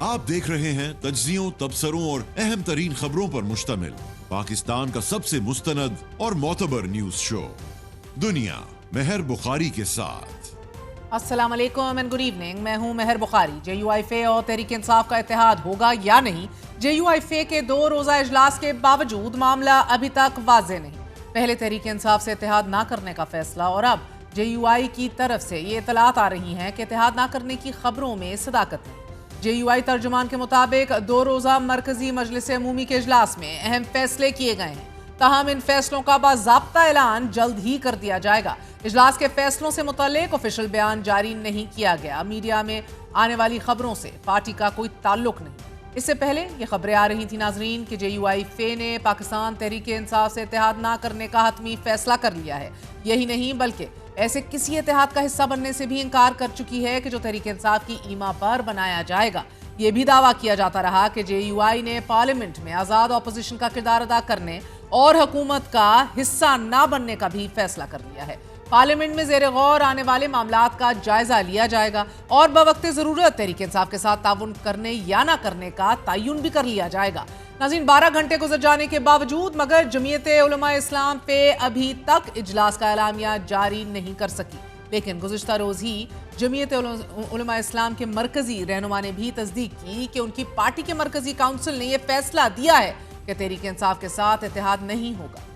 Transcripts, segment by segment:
आप देख रहे हैं तज्जियों, तबसरों और अहम तरीन खबरों पर मुश्तमिल पाकिस्तान का सबसे मुस्तनद और मोतबर न्यूज शो दुनिया मेहर बुखारी के साथ। अस्सलाम वालेकुम एंड गुड इवनिंग। मैं हूं मेहर बुखारी। JUIFA और तहरीक इंसाफ का इत्तेहाद होगा या नहीं, JUIFA के 2 रोज़ा इजलास के बावजूद मामला अभी तक वाज़ेह नहीं। पहले तहरीक इंसाफ से इत्तेहाद ना करने का फैसला और अब JUI की तरफ से ये इतलात आ रही हैं कि इत्तेहाद ना करने की खबरों में सदाकत नहीं। JUI तर्जुमान के मुताबिक 2 रोज़ा मरकजी मजलिस अमूमी के इजलास में अहम फैसले किए गए हैं, ताहम इन फैसलों का बाज़ाब्ता ऐलान जल्द ही कर दिया जाएगा। इजलास के फैसलों से मुताल्लिक ऑफिशियल बयान जारी नहीं किया गया। मीडिया में आने वाली खबरों से पार्टी का कोई ताल्लुक नहीं। इससे पहले ये खबरें आ रही थी नाजरीन कि JUIFA ने पाकिस्तान तहरीक इंसाफ से इत्तेहाद ना करने का हतमी फैसला कर लिया है। यही नहीं बल्कि ऐसे किसी इत्तेहाद का हिस्सा बनने से भी इनकार कर चुकी है कि जो तहरीक इंसाफ की ईमा पर बनाया जाएगा। ये भी दावा किया जाता रहा कि JUI ने पार्लियामेंट में आज़ाद अपोजिशन का किरदार अदा करने और हुकूमत का हिस्सा ना बनने का भी फैसला कर लिया है। पार्लियामेंट में ज़ेर गौर आने वाले मामलात का जायजा लिया जाएगा और बवक्त ज़रूरत तहरीक इंसाफ के साथ ताउन करने या ना करने का तयन भी कर लिया जाएगा। नाज़रीन, 12 घंटे गुजर जाने के बावजूद मगर जमीयत उलमा इस्लाम पे अभी तक इजलास का एलामिया जारी नहीं कर सकी, लेकिन गुज़िश्ता रोज़ ही जमीयत उलमा इस्लाम के मरकजी रहनुमा ने भी तस्दीक की कि उनकी पार्टी के मरकजी काउंसिल ने यह फैसला दिया है कि तहरीक इंसाफ के साथ इत्तेहाद नहीं होगा।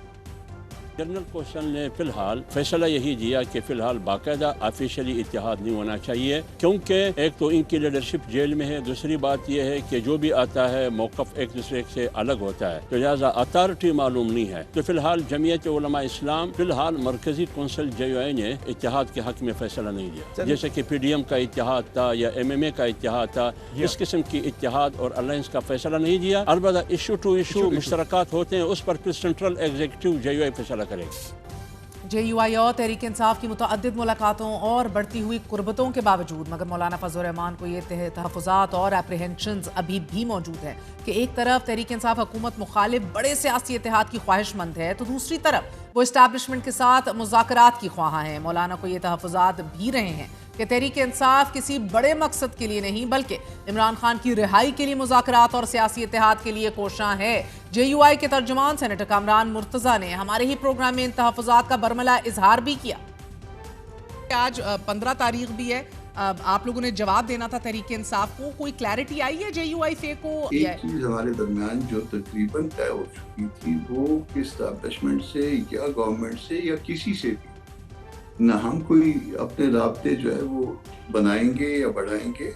जनरल कौंसिल ने फिलहाल फैसला यही दिया कि फिलहाल बाकायदा ऑफिशियली इत्तेहाद नहीं होना चाहिए, क्योंकि एक तो इनकी लीडरशिप जेल में है, दूसरी बात यह है कि जो भी आता है मौक़िफ़ एक दूसरे से अलग होता है, तो लिहाजा अथॉरिटी मालूम नहीं है। तो फिलहाल जमीयत उलमा इस्लाम फिलहाल मरकजी कौंसिल JUI ने इत्तेहाद के हक़ में फैसला नहीं दिया। जैसे कि PDM का इत्तेहाद था या MMA का इत्तेहाद था, इस किस्म की इत्तेहाद और अलायंस का फैसला नहीं दिया। अलबत्ता इशू टू इशू मुश्तरकात होते हैं, उस पर फिर सेंट्रल एग्जीक्यूटिव JUI फैसला करेगी। JUI और तहरीक इंसाफ की मुतअद्दिद मुलाकातों और बढ़ती हुई कुर्बतों के बावजूद मगर मौलाना फजल रहमान को ये तहफ़्फ़ुज़ात और एप्रीहेंशंस अभी भी मौजूद है कि एक तरफ तहरीक इंसाफ हुकूमत मुखालिफ बड़े सियासी इत्तेहाद की ख्वाहिशमंद है, तो दूसरी तरफ वो इस्टेब्लिशमेंट के साथ मुज़ाकरात की ख्वाह है। मौलाना को ये तहफ़्फ़ुज़ात भी रहे हैं कि तहरीक इंसाफ किसी बड़े मकसद के लिए नहीं बल्कि इमरान खान की रिहाई के लिए मुज़ाकरात और सियासी इत्तेहाद के लिए कोशां है। JUI के तर्जुमान सेनेटर कामरान मुर्तज़ा ने हमारे ही प्रोग्राम में इन तहफ़्फ़ुज़ात का बरमला इजहार भी किया। आज 15 तारीख भी है, आप लोगों ने जवाब देना था तहरीक इंसाफ को, कोई क्लैरिटी आई है JUIFA को? एक चीज हमारे दरमियान जो तकरीबन तय हो चुकी थी वो एस्टेब्लिशमेंट से या गवर्नमेंट से या किसी से भी ना हम कोई अपने राब्ते जो है वो बनाएंगे या बढ़ाएंगे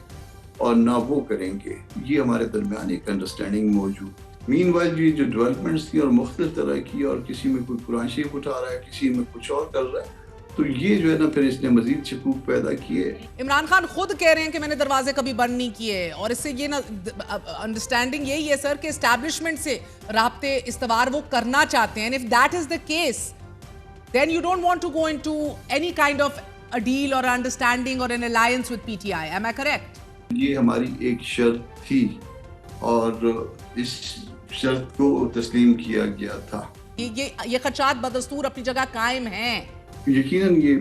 और ना वो करेंगे। ये हमारे दरमियान एक अंडरस्टैंडिंग मौजूद। मीनवाइल ये जो डेवलपमेंट्स थी और मुख्तलिफ तरह की, और किसी में कोई कुरान शरीफ उठा रहा है, किसी में कुछ और कर रहा है, तो ये जो है ना फिर इसने मजीद शकूक पैदा किए। इमरान खान खुद कह रहे हैं कि मैंने दरवाजे कभी बंद नहीं किए, और इससे ये ना अंडरस्टैंडिंग यही है सर कि एस्टैब्लिशमेंट से राब्ते इस्तवार वो करना चाहते हैं। If that is the case then you don't want to go into any kind of a deal or understanding or an alliance with PTI. Am I correct? ये हमारी एक शर्त थी और इस शर्त को तस्लीम किया गया था। ये खदशात बदस्तूर अपनी जगह कायम हैं। यकीनन ये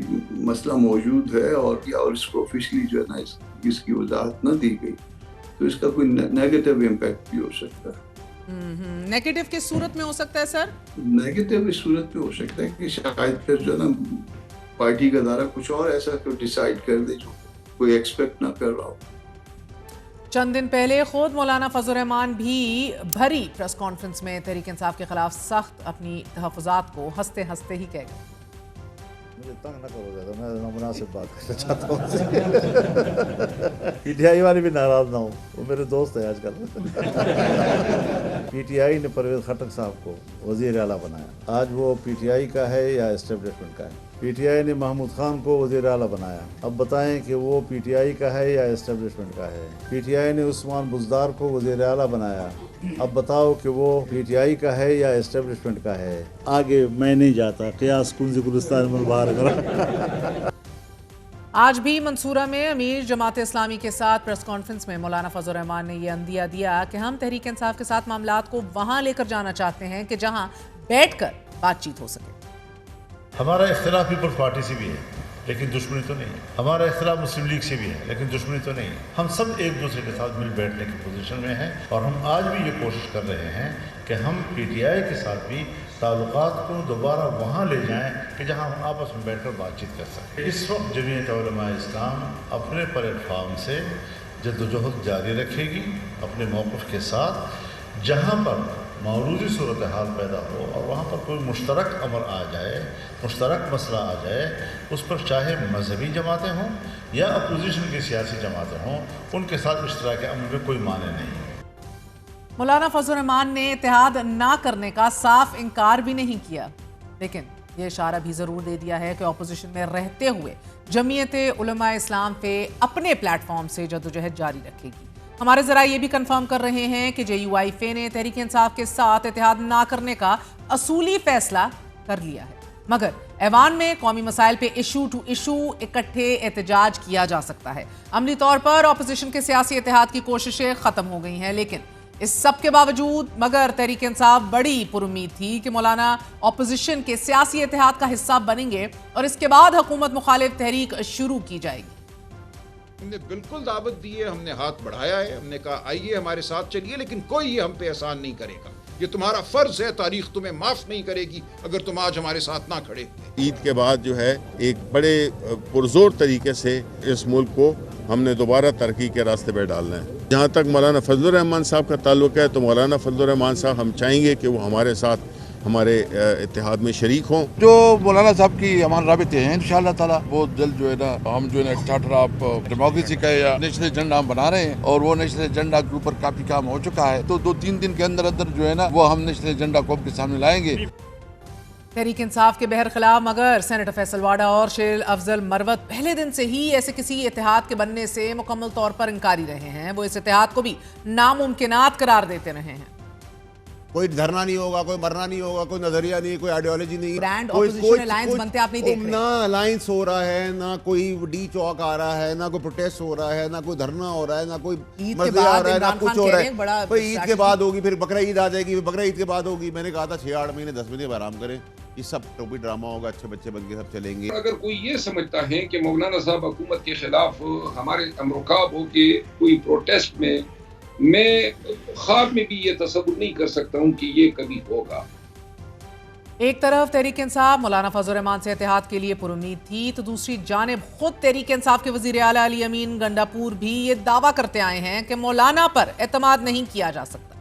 मसला मौजूद है और इसको ऑफिशियली जो है ना इसकी वजाहत न दी गई, तो इसका कोई नेगेटिव इम्पैक्ट भी हो सकता है। नेगेटिव किस सूरत में हो सकता है सर? नेगेटिव इस सूरत में हो सकता है कि शायद फिर जो ना पार्टी का अदारा कुछ और ऐसा तो डिसाइड कर दे जो कोई एक्सपेक्ट ना कर रहा हो। चंद दिन पहले खुद मौलाना फजल रहमान भी भरी प्रेस कॉन्फ्रेंस में तहरीक इंसाफ के खिलाफ सख्त अपनी तहफ़्फ़ुज़ात को हंसते हंसते ही कह गए। मुझे तंग न करो ज़्यादा, मैं नामुनासिब बात करना चाहता हूँ। PTI वाले भी नाराज़ ना हो, वो मेरे दोस्त हैं आजकल। PTI ने परवेज़ खटक साहब को वज़ीर आला बनाया। आज वो PTI का है या एस्टेब्लिशमेंट का है? PTI ने महमूद खान को वज़ीर आला बनाया। अब बताएं कि वो PTI का है या एस्टेब्लिशमेंट का है? PTI ने उस्मान बुज़दार को वज़ीर आला बनाया। अब बताओ कि वो PTI का है या एस्टेब्लिशमेंट का है? आगे मैं नहीं जाता, क़ियास कुंज़ गुलिस्तान में बाहर करा। आज भी मंसूरा में अमीर जमात इस्लामी के साथ प्रेस कॉन्फ्रेंस में मौलाना फजल रहमान ने यह अंदिया दिया कि हम तहरीक इंसाफ के साथ मामलात को वहाँ लेकर जाना चाहते हैं कि जहाँ बैठकर बातचीत हो सके। हमारा इख्तिलाफ पीपल्स पार्टी से भी है, लेकिन दुश्मनी तो नहीं है। हमारा इख्तिलाफ मुस्लिम लीग से भी है, लेकिन दुश्मनी तो नहीं है। हम सब एक दूसरे के साथ मिल बैठने की पोजीशन में हैं और हम आज भी ये कोशिश कर रहे हैं कि हम PTI के साथ भी ताल्लुकात को दोबारा वहाँ ले जाएं कि जहाँ हम आपस में बैठकर बातचीत कर सकें। इस वक्त जमीयत उलमा इस्लाम अपने प्लेटफार्म से जद्दोजहद जारी रखेगी अपने मौक़िफ़ के साथ, जहाँ पर मौजूदा सूरत हाल पैदा हो और वहाँ पर कोई मुश्तरक अमर आ जाए, मुश्तरक मसला आ जाए, उस पर चाहे मजहबी जमातें हों या अपोजिशन की सियासी जमातें हों, उनके साथ इश्तराक अमल में कोई माने नहीं। मौलाना फजल रहमान ने इत्तेहाद ना करने का साफ इनकार भी नहीं किया, लेकिन ये इशारा भी ज़रूर दे दिया है कि अपोजिशन में रहते हुए जमीयत उलमा इस्लाम पे अपने प्लेटफॉर्म से जद्दोजहद जारी रखेगी। हमारे ज़रा ये भी कंफर्म कर रहे हैं कि JUIFA ने तहरीक इंसाफ के साथ इत्तेहाद ना करने का असूली फैसला कर लिया है, मगर ऐवान में कौमी मसाइल पे इशू टू इशू इकट्ठे एहतजाज किया जा सकता है। अमली तौर पर अपोजिशन के सियासी इत्तेहाद की कोशिशें ख़त्म हो गई हैं, लेकिन इस सब के बावजूद मगर तहरीक इंसाफ बड़ी पुरुमीद थी कि मौलाना अपोजिशन के सियासी इत्तेहाद का हिस्सा बनेंगे और इसके बाद हुकूमत मुखालिफ तहरीक शुरू की जाएगी। हमने बिल्कुल दावत दी है, हमने हाथ बढ़ाया है, हमने कहा आइए हमारे साथ चलिए, लेकिन कोई ये हम पे एहसान नहीं करेगा। ये तुम्हारा फर्ज है, तारीख तुम्हें माफ नहीं करेगी अगर तुम आज हमारे साथ ना खड़े। ईद के बाद जो है एक बड़े पुरजोर तरीके से इस मुल्क को हमने दोबारा तरक्की के रास्ते पे डालना है। जहाँ तक मौलाना फजल रहमान साहब का ताल्लुक है तो मौलाना फजल रहमान साहब हम चाहेंगे कि वो हमारे साथ हमारे इत्तेहाद में शरीक हों। जो मौलाना साहब की हमारे राबिते हैं इंशाअल्लाह ताला वो जल्द जो है ना हम जो है ना चार्टर ऑफ डेमोक्रेसी का या नेशनल एजेंडा हम बना रहे हैं और वो नेशनल एजेंडा के ऊपर काफी काम हो चुका है, तो 2-3 दिन के अंदर अंदर जो है ना वो हम नेशनल एजेंडा को आपके सामने लाएंगे। तहरीक इंसाफ के बहर खिलाफ मगर सेनेटर फैसल वाडा और शेर अफजल मरवत पहले दिन से ही ऐसे किसी इत्तेहाद के बनने से मुकम्मल तौर पर इंकारी रहे हैं। वो इस इत्तेहाद को भी नामुमकिनात करार देते रहे हैं। कोई धरना नहीं होगा, कोई मरना नहीं होगा, कोई नजरिया नहीं, कोई आइडियोलॉजी नहीं, ग्रैंड ऑपोजिशन अलायंस बनते आप नहीं देख रहे। ना अलायंस हो रहा है, ना कोई डी चौक आ रहा है, ना कोई प्रोटेस्ट हो रहा है, ना कोई धरना हो रहा है, ना कोई मसला हो रहा है, ना कुछ हो रहा है। भाई ईद के बाद होगी, फिर बकरा ईद आ जाएगी, फिर बकरा ईद के बाद होगी। मैंने कहा था 6-8 महीने 10 महीने आराम करें, ये सब टोपी ड्रामा होगा, अच्छे बच्चे बन के सब चलेंगे। अगर कोई ये समझता है कि मौलाना साहब हुकूमत के खिलाफ हमारे अमरुकाब हो के कोई प्रोटेस्ट में, मैं ख्वाब में भी ये तसव्वुर नहीं कर सकता हूँ कि ये कभी होगा। एक तरफ तहरीक इंसाफ मौलाना फजल रहमान से इत्तेहाद के लिए पुरुमीद थी, तो दूसरी जानिब खुद तहरीक इंसाफ के वजीर आला अली अमीन गंडापुर भी ये दावा करते आए हैं कि मौलाना पर एतमाद नहीं किया जा सकता।